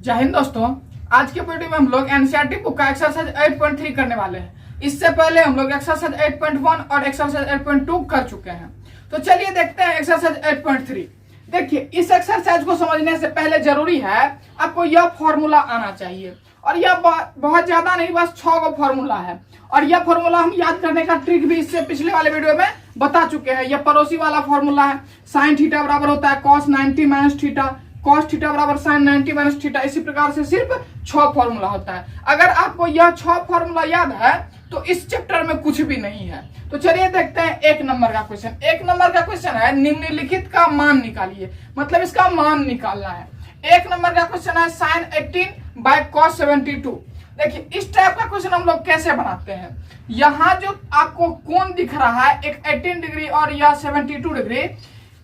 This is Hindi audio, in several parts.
जय हिंद दोस्तों, आज के वीडियो में हम लोग एनसीईआरटी बुक का एक्सरसाइज 8.3 करने वाले हैं। इससे पहले हम लोग एक्सरसाइज 8.1 और एक्सरसाइज 8.2 कर चुके हैं। तो चलिए देखते हैं एक्सरसाइज 8.3। देखिए, इस एक्सरसाइज को समझने से पहले जरूरी है आपको यह फॉर्मूला आना चाहिए, और यह बहुत ज्यादा नहीं, बस 6 गो फॉर्मूला है। और यह फॉर्मूला हम याद करने का ट्रिक भी इससे पिछले वाले वीडियो में बता चुके हैं। यह पड़ोसी वाला फॉर्मूला है, साइन थीटा बराबर होता है cos 90 minus theta, cos theta बराबर साइन 90 माइनस थीटा। इसी प्रकार से सिर्फ 6 फॉर्मूला होता है। अगर आपको यह 6 फॉर्मूला याद है तो इस चैप्टर में कुछ भी नहीं है। तो चलिए देखते हैं 1 नंबर का क्वेश्चन। 1 नंबर का क्वेश्चन है निम्नलिखित का मान निकालिए, मतलब इसका मान निकालना है। 1 नंबर का क्वेश्चन है साइन 18 बाय cos 72। देखिए, इस टाइप का क्वेश्चन हम लोग कैसे बनाते हैं। यहाँ जो आपको कोण दिख रहा है, एक 18 डिग्री और यह 72 डिग्री,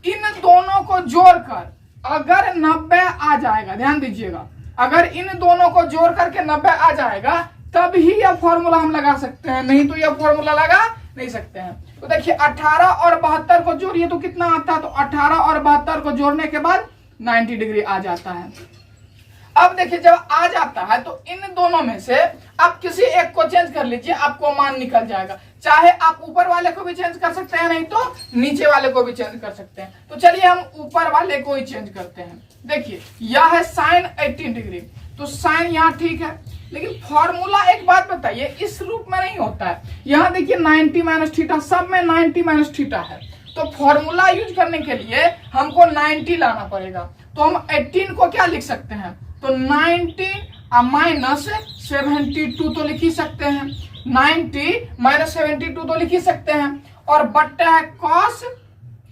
इन दोनों को जोड़कर अगर 90 आ जाएगा, ध्यान दीजिएगा, अगर इन दोनों को जोड़ करके 90 आ जाएगा तब ही यह फॉर्मूला हम लगा सकते हैं, नहीं तो यह फॉर्मूला लगा नहीं सकते हैं। तो देखिए 18 और 72 को जोड़िए तो कितना आता है, तो 18 और 72 को जोड़ने के बाद 90 डिग्री आ जाता है। अब देखिए, जब आ जाता है तो इन दोनों में से आप किसी एक को चेंज कर लीजिए, आपको मान निकल जाएगा। चाहे आप ऊपर वाले को भी चेंज कर सकते हैं, नहीं तो नीचे वाले को भी चेंज कर सकते हैं। तो चलिए हम ऊपर वाले को ही चेंज करते हैं। देखिए, यह है साइन 18 डिग्री, तो साइन यहाँ ठीक है, लेकिन फॉर्मूला एक बात बताइए, इस रूप में नहीं होता है। यहाँ देखिए 90 माइनस थीटा, सब में 90 माइनस थीटा है, तो फॉर्मूला यूज करने के लिए हमको 90 लाना पड़ेगा। तो हम 18 को क्या लिख सकते हैं, तो 19 माइनस 72 तो लिख ही सकते हैं, 90 माइनस 72 तो लिख ही सकते हैं, और बट्टा है cos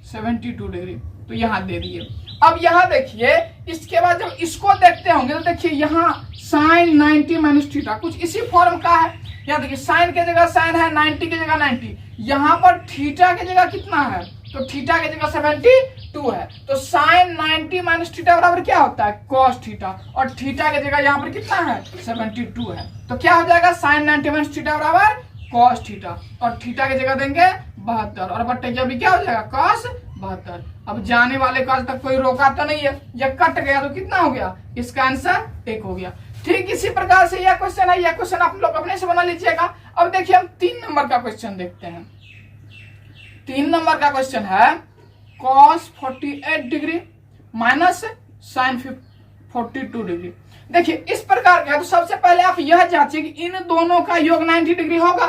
72 डिग्री, तो यहाँ दे दिए। अब यहाँ देखिए, इसके बाद जब इसको देखते होंगे तो देखिए यहाँ साइन 90 माइनस थीटा कुछ इसी फॉर्म का है। यहाँ देखिए साइन के जगह साइन है, 90 की जगह 90, यहाँ पर थीटा की जगह कितना है, तो थीटा की जगह 72 है। तो साइन 90 माइनस थीटा बराबर क्या होता है, cos थीटा, और थीटा की जगह यहाँ पर कितना है, 72 है। तो क्या हो जाएगा, साइन 90 माइनस थीटा बराबर cos थीटा, और थीटा की जगह देंगे 72, और बट्टे क्या भी क्या हो जाएगा, cos 72। अब जाने वाले का आज तक कोई रोका तो नहीं है, जब कट गया तो कितना हो गया, इसका आंसर 1 हो गया। ठीक इसी प्रकार से यह क्वेश्चन है, यह क्वेश्चन आप लोग अपने से बना लीजिएगा। अब देखिए हम 3 नंबर का क्वेश्चन देखते हैं। 3 नंबर का क्वेश्चन है cos 48 degree minus sine 42 degree. देखिए इस प्रकार का, तो सबसे पहले आप यह जांचिए कि इन दोनों का योग 90 डिग्री होगा,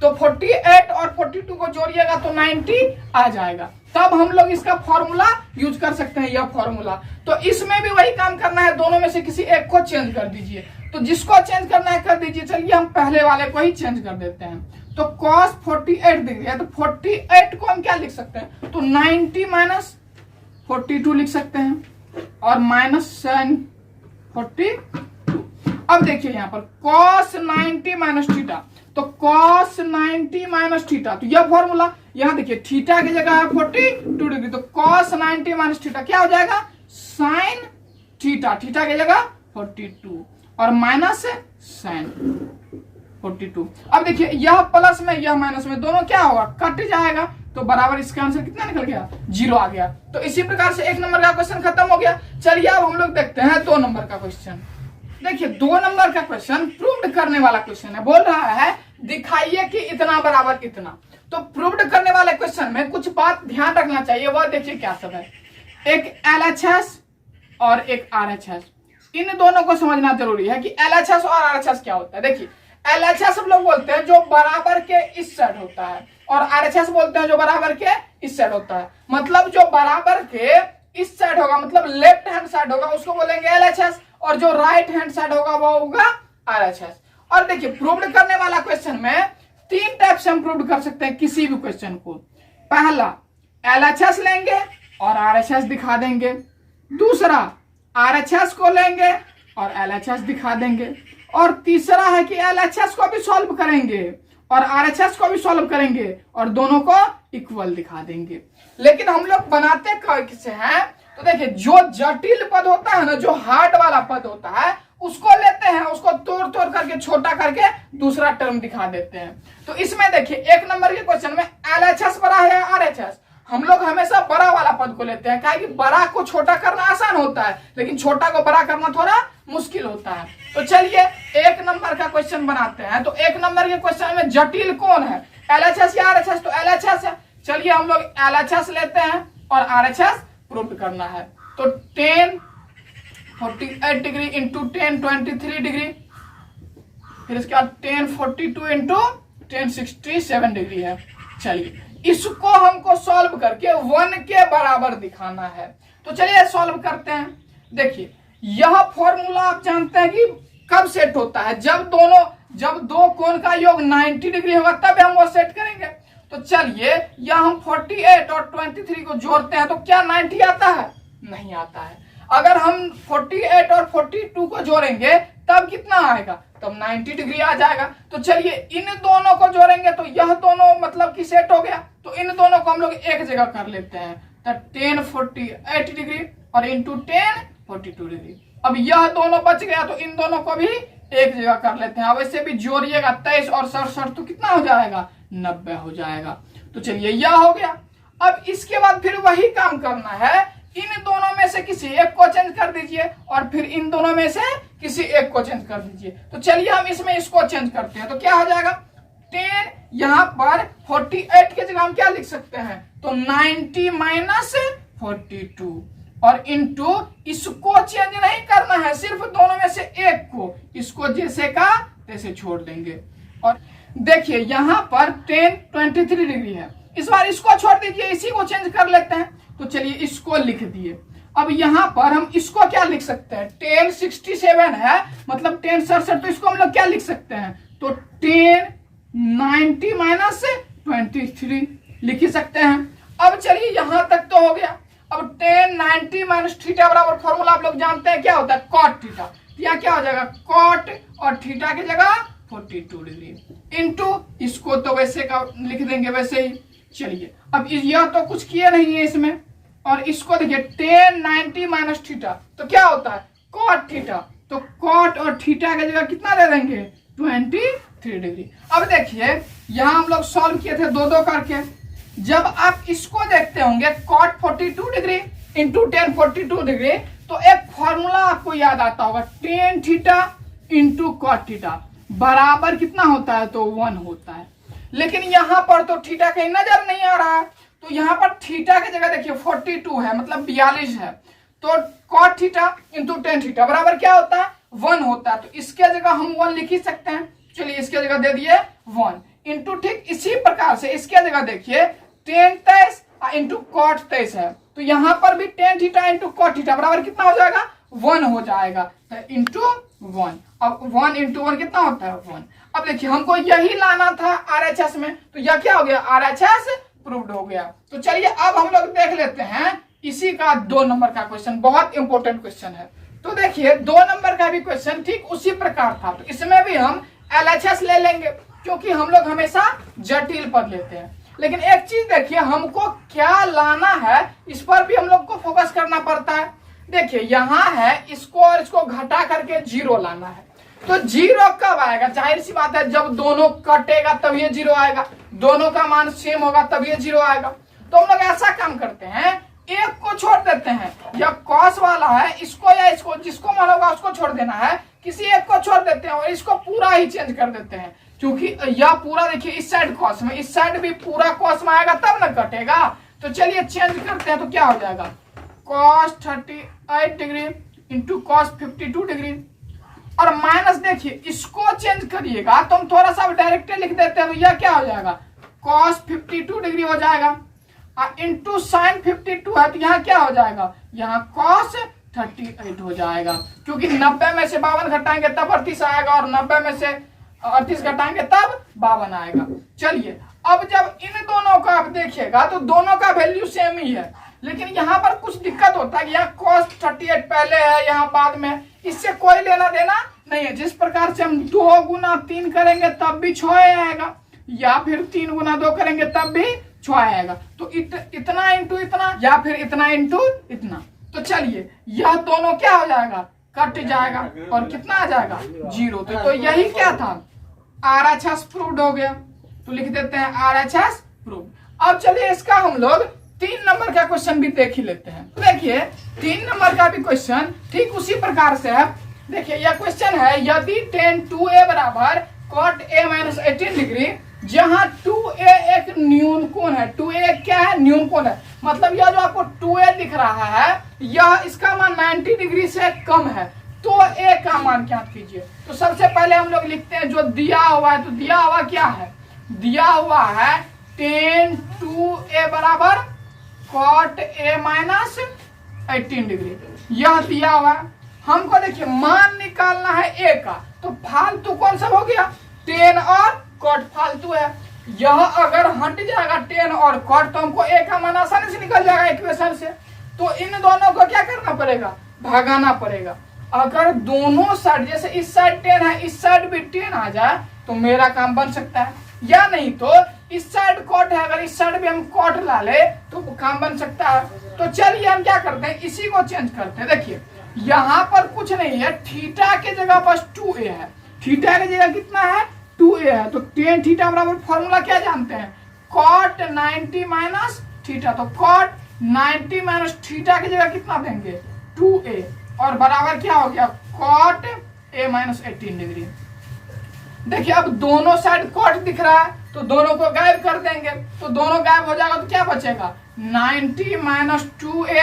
तो 48 और 42 को जोड़िएगा तो 90 आ जाएगा, तब हम लोग इसका फॉर्मूला यूज कर सकते हैं, यह फॉर्मूला। तो इसमें भी वही काम करना है, दोनों में से किसी एक को चेंज कर दीजिए। तो जिसको चेंज करना है कर दीजिए। चलिए हम पहले वाले को ही चेंज कर देते हैं। तो cos 48 डिग्री है, तो 48 को हम क्या लिख सकते हैं, तो 90 माइनस 42 लिख सकते हैं, और माइनस साइन 42। अब देखिए यहाँ पर cos 90 माइनस थीटा, तो cos 90 माइनस थीटा, तो यह फॉर्मूला। यहाँ देखिए थीटा की जगह है 42 डिग्री, तो cos 90 माइनस थीटा क्या हो जाएगा, साइन थीटा, थीटा की जगह 42 और माइनस साइन 42। अब देखिए यह प्लस में यह माइनस में, दोनों क्या होगा, कट जाएगा, तो बराबर इसका आंसर कितना निकल गया, 0 आ गया। तो इसी प्रकार से 1 नंबर का क्वेश्चन खत्म हो गया। चलिए अब हम लोग देखते हैं 2 नंबर का क्वेश्चन। देखिए 2 नंबर का क्वेश्चन प्रूव्ड करने वाला क्वेश्चन है। बोल रहा है दिखाइए कि इतना बराबर इतना। तो प्रूव्ड करने वाले क्वेश्चन में कुछ बात ध्यान रखना चाहिए, वह देखिए क्या सब है। एक LHS और एक RHS, इन दोनों को समझना जरूरी है कि LHS और RHS क्या होता है। देखिए LHS हम लोग बोलते हैं जो बराबर के इस साइड होता है, और RHS बोलते हैं जो बराबर के इस साइड होता है। मतलब जो बराबर के इस साइड होगा, मतलब लेफ्ट हैंड साइड होगा, उसको बोलेंगे LHS, और जो राइट हैंड साइड होगा वो होगा RHS। और देखिए प्रूव्ड करने वाला क्वेश्चन में 3 टाइप से हम प्रूव्ड कर सकते हैं किसी भी क्वेश्चन को। पहला LHS लेंगे और RHS दिखा देंगे, दूसरा RHS को लेंगे और LHS दिखा देंगे, और तीसरा है कि LHS को भी सॉल्व करेंगे और RHS को भी सॉल्व करेंगे और दोनों को इक्वल दिखा देंगे। लेकिन हम लोग बनाते कैसे हैं, तो देखिए जो जटिल पद होता है ना, जो हार्ड वाला पद होता है, उसको लेते हैं, उसको तोड़ तोड़ करके छोटा करके दूसरा टर्म दिखा देते हैं। तो इसमें देखिए 1 नंबर के क्वेश्चन में LHS बड़ा है RHS, हम लोग हमेशा बड़ा वाला पद को लेते हैं, क्या कि बड़ा को छोटा करना आसान होता है लेकिन छोटा को बड़ा करना थोड़ा मुश्किल होता है। तो चलिए 1 नंबर का क्वेश्चन बनाते हैं। तो 1 नंबर के क्वेश्चन में जटिल कौन है, LHS या RHS? तो LHS है। चलिए हम लोग LHS लेते हैं और RHS प्रूव करना है। तो 10 48 डिग्री इंटू 10 23 डिग्री, फिर इसके बाद 10 42 इंटू 10 67 डिग्री है। चलिए इसको हमको सॉल्व करके 1 के बराबर दिखाना है। तो चलिए सॉल्व करते हैं। देखिए यह फॉर्मूला आप जानते हैं कि कब सेट होता है, जब दो कोण का योग 90 डिग्री होगा तब हम वो सेट करेंगे। तो चलिए यह हम 48 और 23 को जोड़ते हैं तो क्या 90 आता है? नहीं आता है। अगर हम 48 और 42 को जोड़ेंगे तब कितना आएगा? तब 90 डिग्री आ जाएगा। तो चलिए इन दोनों को जोड़ेंगे तो यह दोनों मतलब कि सेट हो गया। तो इन दोनों को हम लोग एक जगह कर लेते हैं। तो 10 48 डिग्री और इंटू 10 42 डिग्री। अब यह दोनों बच गया तो इन दोनों को भी एक जगह कर लेते हैं। अब ऐसे भी जोड़िएगा 23 और 67 तो कितना हो जाएगा? 90 हो जाएगा। तो चलिए यह हो गया। अब इसके बाद फिर वही काम करना है, इन दोनों में से किसी एक को चेंज कर दीजिए और फिर इन दोनों में से किसी एक को चेंज कर दीजिए। तो चलिए हम इसमें इसको चेंज करते हैं। तो क्या हो जाएगा? 10 यहाँ पर 48 की जगह हम क्या लिख सकते हैं? तो 90 माइनस 42 और इंटू इसको चेंज नहीं करना है, सिर्फ दोनों में से एक को, इसको जैसे का तैसे छोड़ देंगे। और देखिए यहाँ पर 10 23 डिग्री है, इस बार इसको छोड़ दीजिए, इसी को चेंज कर लेते हैं। तो चलिए इसको लिख दिए। अब यहाँ पर हम इसको क्या लिख सकते हैं? 10 67 है मतलब 10 67, तो इसको हम लोग क्या लिख सकते हैं? तो 10 90 माइनस 23 लिख ही सकते हैं। अब चलिए यहाँ तक तो हो गया। अब 10 90 माइनस थीटा बराबर फॉर्मूला आप लोग जानते हैं क्या होता है? Cot theta. या क्या हो जाएगा? कॉट और थीटा की जगह 42 डिग्री इंटू इसको तो वैसे का लिख देंगे वैसे ही। चलिए अब यह तो कुछ किए नहीं है इसमें, और इसको देखिए 10 90 माइनस थीटा तो क्या होता है? Cot theta. तो कॉट और थीटा की जगह कितना दे देंगे? 23 डिग्री। अब देखिए यहाँ हम लोग सॉल्व किए थे 2-2 करके। जब आप इसको देखते होंगे कॉट 42 डिग्री इंटू 10 42 डिग्री, तो एक फॉर्मूला आपको याद आता होगा, tan theta into cot theta बराबर कितना होता है? तो 1 होता है। लेकिन यहाँ पर तो थीटा कहीं नजर नहीं आ रहा है, तो यहाँ पर थीटा की जगह देखिए 42 है मतलब 42 है, तो cot theta into tan theta बराबर क्या होता है? 1 होता है। तो इसके जगह हम 1 लिख ही सकते हैं। चलिए इसके जगह दे दिए 1 इंटू, ठीक इसी प्रकार से इसके जगह देखिए 10 23 इंटू कॉट 23 है, तो यहाँ पर भी tan theta into cot theta बराबर कितना हो जाएगा? 1 हो जाएगा। तो इंटू 1, अब 1 इंटू 1 कितना होता है? 1। अब देखिए हमको यही लाना था RHS में, तो यह क्या हो गया? RHS प्रूव्ड हो गया। तो चलिए अब हम लोग देख लेते हैं इसी का 2 नंबर का क्वेश्चन, बहुत इंपॉर्टेंट क्वेश्चन है। तो देखिए 2 नंबर का भी क्वेश्चन ठीक उसी प्रकार था। तो इसमें भी हम LHS ले लेंगे क्योंकि हम लोग हमेशा जटिल पद लेते हैं। लेकिन एक चीज देखिए, हमको क्या लाना है इस पर भी हम लोग को फोकस करना पड़ता है। देखिए यहाँ है, इसको और इसको घटा करके 0 लाना है। तो 0 कब आएगा? जाहिर सी बात है जब दोनों कटेगा तब ये 0 आएगा, दोनों का मान सेम होगा तब ये 0 आएगा। तो हम लोग ऐसा काम करते हैं, एक को छोड़ देते हैं, या कॉस वाला है इसको या इसको, जिसको मन होगा उसको छोड़ देना है, किसी एक को छोड़ देते हैं और इसको पूरा ही चेंज कर देते हैं। क्योंकि यह पूरा देखिए इस साइड कॉस में, इस साइड भी पूरा कॉस में आएगा तब ना कटेगा। तो चलिए चेंज करते हैं। तो क्या हो जाएगा? Cos 38 degree into cos 52 degree, और माइनस देखिए इसको चेंज करिएगा तो हम थोड़ा सा डायरेक्ट लिख देते हैं। तो यह क्या हो जाएगा? कॉस 52 डिग्री हो जाएगा इंटू साइन 52 है, तो यहाँ क्या हो जाएगा? यहाँ कॉस 38 हो जाएगा। क्योंकि 90 में से 52 घटाएंगे तब 38 आएगा, और 90 में से 38 घटाएंगे तब 52 आएगा। चलिए अब जब इन दोनों का आप देखिएगा तो दोनों का वैल्यू सेम ही है, लेकिन यहाँ पर कुछ दिक्कत होता है कि यहाँ cos 38 पहले है, यहाँ बाद में, इससे कोई लेना देना नहीं है। जिस प्रकार से हम 2 गुना 3 करेंगे तब भी 6 आएगा, या फिर 3 गुना 2 करेंगे तब भी 6 आएगा। तो इतना इंटू इतना, या फिर इतना इंटू इतना। तो चलिए यह दोनों क्या हो जाएगा? कट जाएगा, और कितना आ जाएगा? 0। तो यही क्या था? RHS प्रूव्ड हो गया। तो लिख देते हैं RHS प्रूव्ड। अब चलिए इसका हम लोग 3 नंबर का क्वेश्चन भी देख ही लेते हैं। तो देखिए 3 नंबर का भी क्वेश्चन ठीक उसी प्रकार से है। देखिए यह क्वेश्चन है, यदि tan 2a बराबर cot a माइनस 18 डिग्री, जहां 2a एक न्यून कोण है। 2a क्या है? न्यून कोण है। मतलब यह जो आपको 2a दिख रहा है, यह इसका मान 90 डिग्री से कम है, तो a का मान क्या कीजिए। तो सबसे पहले हम लोग लिखते हैं जो दिया हुआ है। तो दिया हुआ क्या है? दिया हुआ है tan 2a बराबर cot a माइनस 18 डिग्री, यह दिया हुआ है। हमको देखिए मान निकालना है a का, तो फालतू कौन सा हो गया? tan और cot फालतू है। यह अगर हट जाएगा tan और cot, तो हमको a का मान आसानी से निकल जाएगा इक्वेशन से। तो इन दोनों को क्या करना पड़ेगा? भगाना पड़ेगा। अगर दोनों साइड, जैसे इस साइड 10 है, इस साइड भी 10 आ जाए तो मेरा काम बन सकता है, या नहीं तो इस साइड cot है, अगर इस साइड भी हम cot ला ले तो काम बन सकता है। तो चलिए हम क्या करते हैं, इसी को चेंज करते हैं। देखिए यहाँ पर कुछ नहीं है, थीटा के जगह बस 2a है। थीटा की जगह कितना है? 2a है। तो tan थीटा बराबर फॉर्मूला क्या जानते हैं? cot 90 minus theta. तो cot 90 माइनस थीटा की जगह कितना देंगे? 2a, और बराबर क्या हो गया? cot a minus 18 degree. देखिए अब दोनों साइड cot दिख रहा है, तो दोनों को गायब कर देंगे। तो दोनों गायब हो जाएगा तो क्या बचेगा? 90 माइनस 2a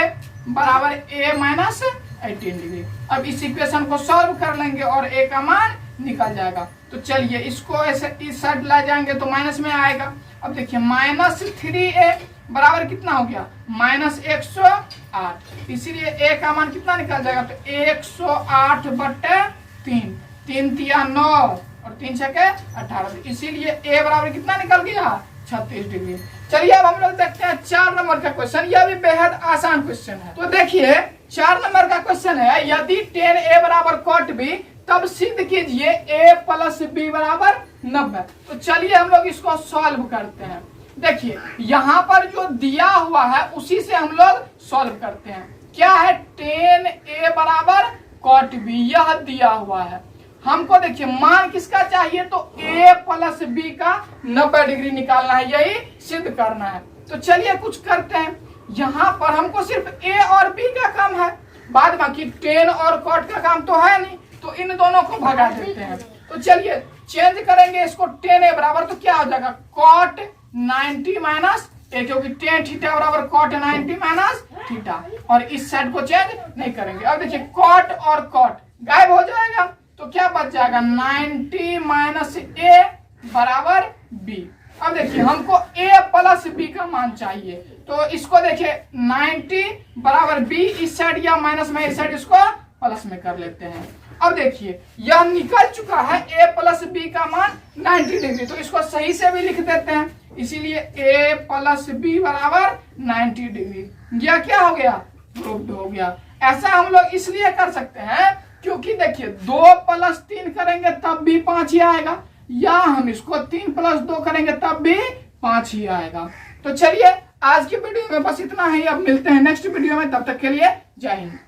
बराबर a माइनस 18 डिग्री। अब इस इक्वेशन को सॉल्व कर लेंगे और a का मान निकल जाएगा। तो चलिए इसको ऐसे इस साइड ला जाएंगे तो माइनस में आएगा। अब देखिए माइनस 3a बराबर कितना हो गया? माइनस 108। इसीलिए a का मान कितना निकल जाएगा? तो 108/3, 3 तिया 9 और 3 छके 18। इसीलिए a बराबर कितना निकल गया? 36 डिग्री। चलिए अब हम लोग देखते हैं 4 नंबर का क्वेश्चन। यह भी बेहद आसान क्वेश्चन है। तो देखिए 4 नंबर का क्वेश्चन है, यदि tan a बराबर cot b, तब सिद्ध कीजिए a प्लस b बराबर 90। तो चलिए हम लोग इसको सॉल्व करते हैं। देखिए यहाँ पर जो दिया हुआ है उसी से हम लोग सॉल्व करते हैं। क्या है? tan a बराबर cot b, यह दिया हुआ है। हमको देखिए मान किसका चाहिए? तो a प्लस b का 90 डिग्री निकालना है, यही सिद्ध करना है। तो चलिए कुछ करते हैं। यहाँ पर हमको सिर्फ a और b का काम है, बाद बाकी tan और cot का काम तो है नहीं, तो इन दोनों को भगा देते हैं। तो चलिए चेंज करेंगे इसको। tan a बराबर तो क्या हो जाएगा? cot 90 माइनस a, क्योंकि tan थीटा बराबर cot 90 माइनस थीटा, और इस साइड को चेंज नहीं करेंगे। अब देखिए cot और cot गायब हो जाएगा, तो क्या बच जाएगा? 90 माइनस a बराबर b। अब देखिए हमको a प्लस b का मान चाहिए, तो इसको देखिए 90 बराबर b, इस साइड या माइनस में, इस साइड इसको प्लस में कर लेते हैं। अब देखिए यह निकल चुका है a प्लस b का मान 90 डिग्री, तो इसको सही से भी लिख देते हैं। इसीलिए a प्लस b बराबर 90 डिग्री। यह क्या हो गया? प्रूव्ड हो गया। ऐसा हम लोग इसलिए कर सकते हैं क्योंकि देखिए 2 + 3 करेंगे तब भी 5 ही आएगा, या हम इसको 3 + 2 करेंगे तब भी 5 ही आएगा। तो चलिए आज की वीडियो में बस इतना ही। अब मिलते हैं नेक्स्ट वीडियो में, तब तक के लिए जय हिंद।